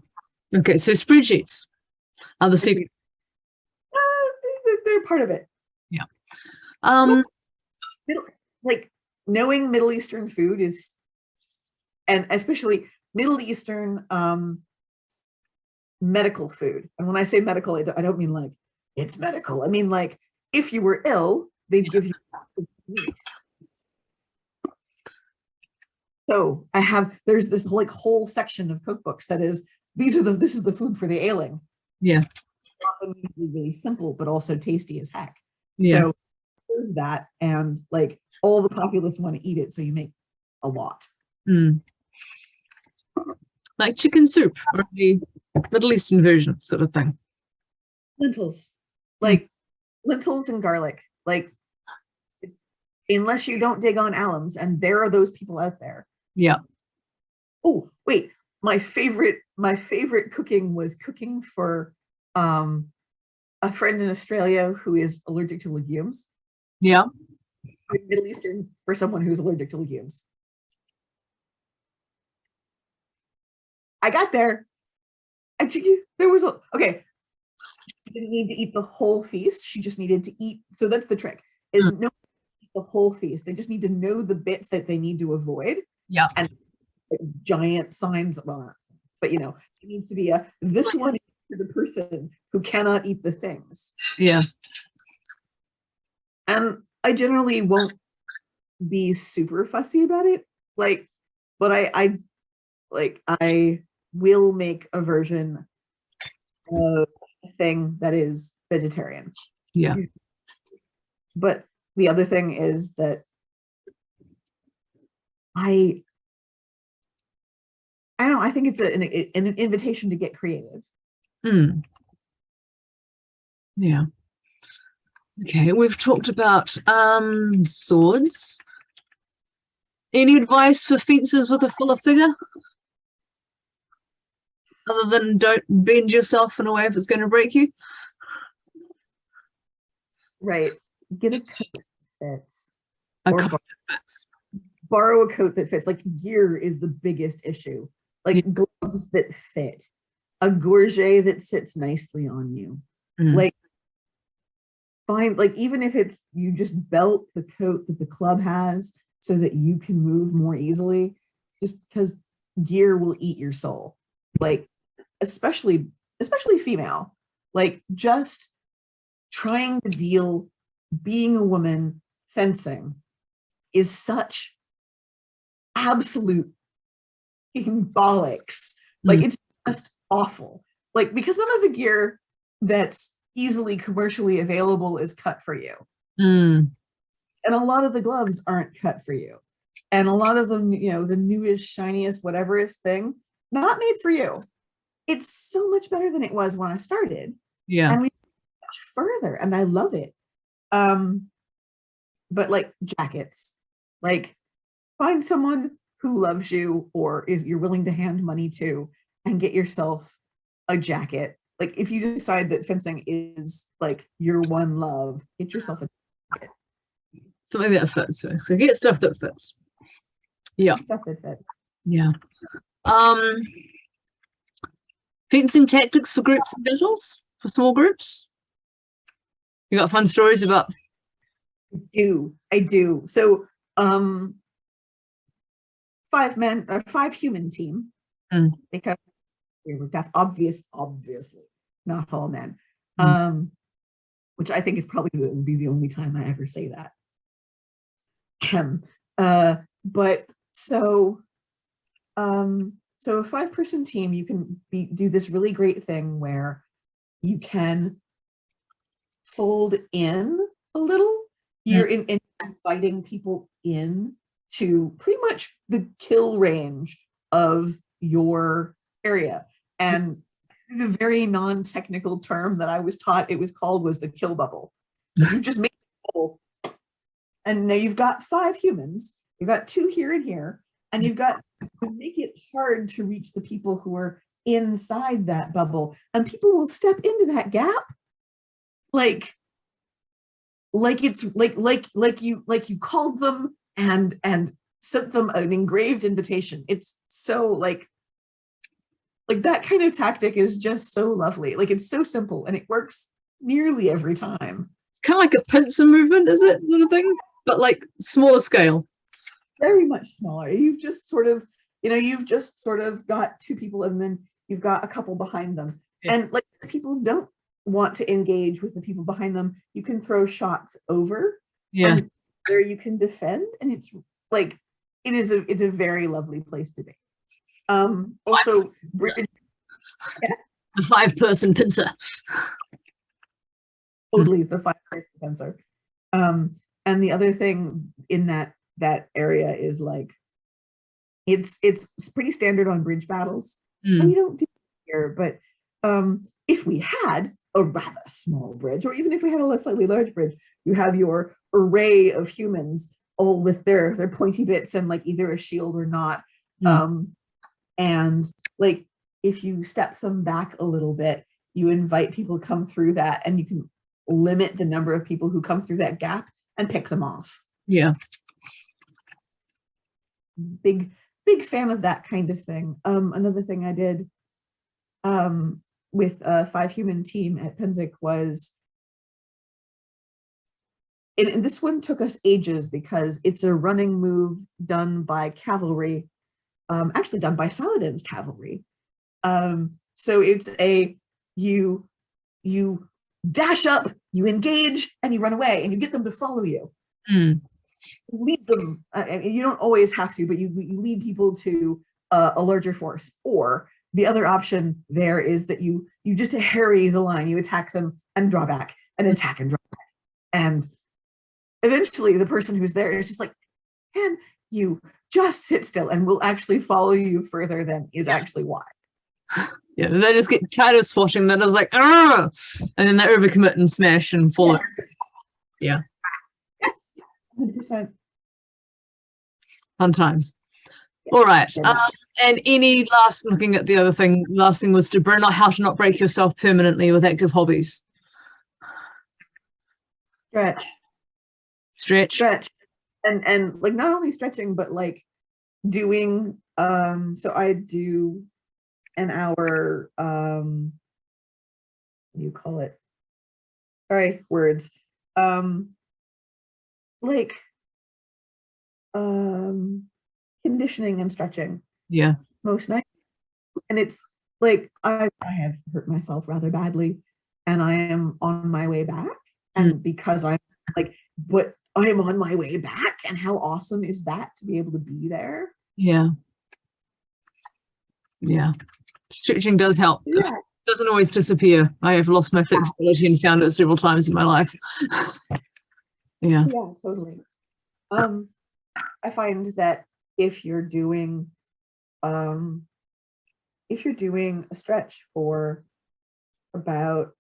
Okay, so spreadsheets are the secret. They're part of it. Yeah. Like knowing Middle Eastern food is, and especially Middle Eastern medical food. And when I say medical, I don't mean like it's medical. I mean like if you were ill, they'd give you meat. So there's this like whole section of cookbooks that is, this is the food for the ailing. Yeah. Often really simple, but also tasty as heck. Yeah. So there's that, and like all the populace want to eat it, so you make a lot. Like chicken soup, or the Middle Eastern version sort of thing. Lentils, like lentils and garlic, like unless you don't dig on alums, and there are those people out there. Yeah. Oh wait, my favorite cooking was cooking for a friend in Australia who is allergic to legumes. Yeah. Middle Eastern for someone who's allergic to legumes. I got there. There was okay. She didn't need to eat the whole feast. She just needed to eat. So that's the trick. Is no the whole feast. They just need to know the bits that they need to avoid. Yeah. And giant signs. Well, but it needs to be this one is for the person who cannot eat the things. Yeah. And I generally won't be super fussy about it. Like, but I will make a version of a thing that is vegetarian. Yeah. But the other thing is that I don't know, I think it's an invitation to get creative. Yeah. Okay, we've talked about swords. Any advice for fences with a fuller figure? Other than don't bend yourself in a way if it's going to break you? Right. Get a coat that fits. A or coat that fits. borrow a coat that fits. Like gear is the biggest issue. Like gloves that fit, a gorget that sits nicely on you. Like find, like, even if it's you just belt the coat that the club has so that you can move more easily, just because gear will eat your soul. Like especially female, like just trying to deal, being a woman fencing is such absolute bollocks. Like it's just awful. Like, because none of the gear that's easily commercially available is cut for you. And a lot of the gloves aren't cut for you. And a lot of them, you know, the newest, shiniest, whatever is thing, not made for you. It's so much better than it was when I started. Yeah. And we much further, and I love it. But like jackets, like find someone who loves you or is you're willing to hand money to and get yourself a jacket. Like if you decide that fencing is like your one love, get yourself a jacket. Something that fits. So get stuff that fits. Yeah. Stuff that fits. Yeah. Fencing tactics for groups and battles, for small groups. You got fun stories about? I do. So 5 human team, because we were obviously not all men. Which I think is probably would be the only time I ever say that. But so a 5-person team, you can do this really great thing where you can fold in a little. You're inviting people in to pretty much the kill range of your area. And the very non-technical term that I was taught it was called was the kill bubble. You just make a bubble, and now you've got 5 humans, you've got 2 here and here, and you've got to make it hard to reach the people who are inside that bubble, and people will step into that gap like it's like you called them and sent them an engraved invitation. It's so like that kind of tactic is just so lovely. Like it's so simple and it works nearly every time. It's kind of like a pincer movement, is it, sort of thing, but like smaller scale. Very much smaller. You've just sort of got 2 people and then you've got a couple behind them. Yeah. And like people don't want to engage with the people behind them, you can throw shots over, and there you can defend, and it's like it's a very lovely place to be. Also, a 5-person pincer. Totally, the 5-person pincer. And the other thing in that area is like it's pretty standard on bridge battles. And we don't do it here, but if we had a rather small bridge, or even if we had a slightly large bridge, you have your array of humans all with their pointy bits and like either a shield or not. And like if you step them back a little bit, you invite people to come through that, and you can limit the number of people who come through that gap and pick them off. Yeah. Big fan of that kind of thing. Another thing I did with a 5-human team at Penzic was, and this one took us ages because it's a running move done by cavalry, actually done by Saladin's cavalry. So it's you dash up, you engage, and you run away, and you get them to follow you. Lead them. You don't always have to, but you lead people to a larger force. Or the other option there is that you just harry the line. You attack them and draw back, and attack and draw back. And eventually the person who's there is just like, can you just sit still, and we'll actually follow you further than is actually why. Yeah, they just get tired of swashing. They're just like, ah, and then they overcommit and smash and fall. Yes. Yeah. Yes. 100%. Fun times. Yeah. All right. And any looking at the other thing, last thing was to burn out how to not break yourself permanently with active hobbies. Stretch. and like not only stretching, but like doing, so I do an hour, what do you call it? Sorry, words. Like conditioning and stretching. Yeah. Most nights. And it's like I have hurt myself rather badly and I am on my way back. And because I'm like, but I'm on my way back, and how awesome is that to be able to be there? Yeah. Yeah. Stretching does help. Yeah. It doesn't always disappear. I have lost my flexibility and found it several times in my life. Yeah. Yeah, totally. I find that if you're doing a stretch for about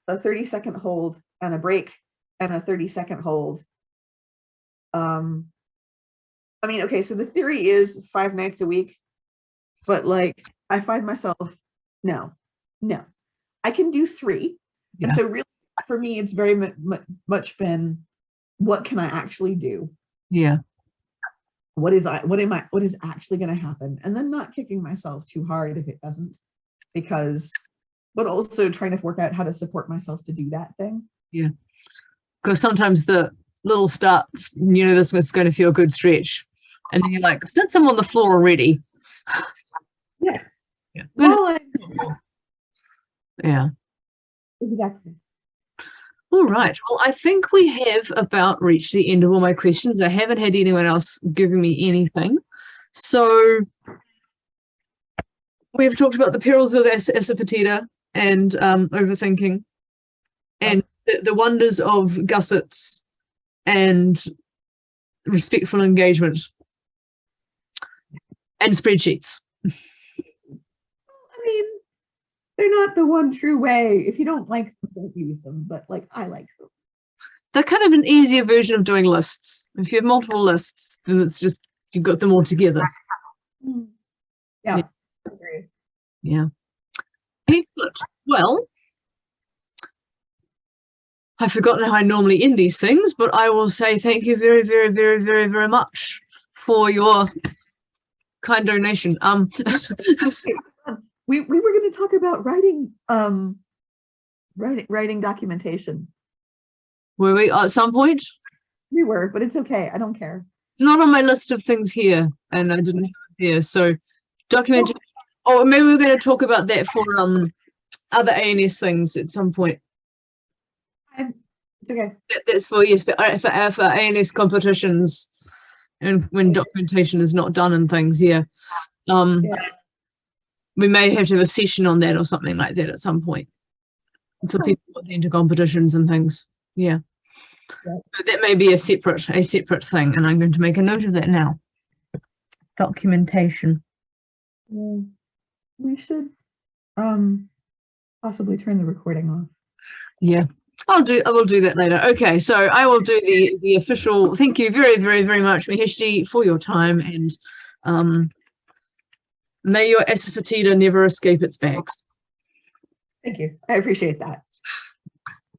a 30-second hold and a break and a 30-second hold, I mean, okay, so the theory is 5 nights a week, but like I find myself, no, I can do 3. Yeah. And so really for me, it's very much been, what can I actually do? Yeah. What is actually going to happen? And then not kicking myself too hard if it doesn't, but also trying to work out how to support myself to do that thing. Yeah. Because sometimes the little starts, this is going to feel a good stretch. And then you're like, since I'm on the floor already. Yes. Yeah. Well, Yeah. Exactly. All right. Well, I think we have about reached the end of all my questions. I haven't had anyone else giving me anything. So we've talked about the perils of asafoetida and overthinking, and the wonders of gussets and respectful engagement and spreadsheets. I mean, they're not the one true way. If you don't like them, don't use them, but like I like them. They're kind of an easier version of doing lists. If you have multiple lists, then it's just you've got them all together. Yeah. Yeah. Excellent. Well, I've forgotten how I normally end these things, but I will say thank you very, very, very, very, very much for your kind donation. We were going to talk about writing documentation. Were we at some point? We were, but it's okay. I don't care. It's not on my list of things here, and I didn't have it here. So documentation. Oh, maybe we're going to talk about that for other ANS things at some point. It's okay. That's for for ANS competitions, and when documentation is not done and things. Yeah. We may have to have a session on that or something like that at some point for people going into competitions and things. Yeah. So that may be a separate thing, and I'm going to make a note of that now. Documentation. We should possibly turn the recording off. Yeah. I will do that later. Okay, so I will do the official. Thank you very, very, very much, Mahesti, for your time, and may your asafoetida never escape its bags. Thank you. I appreciate that.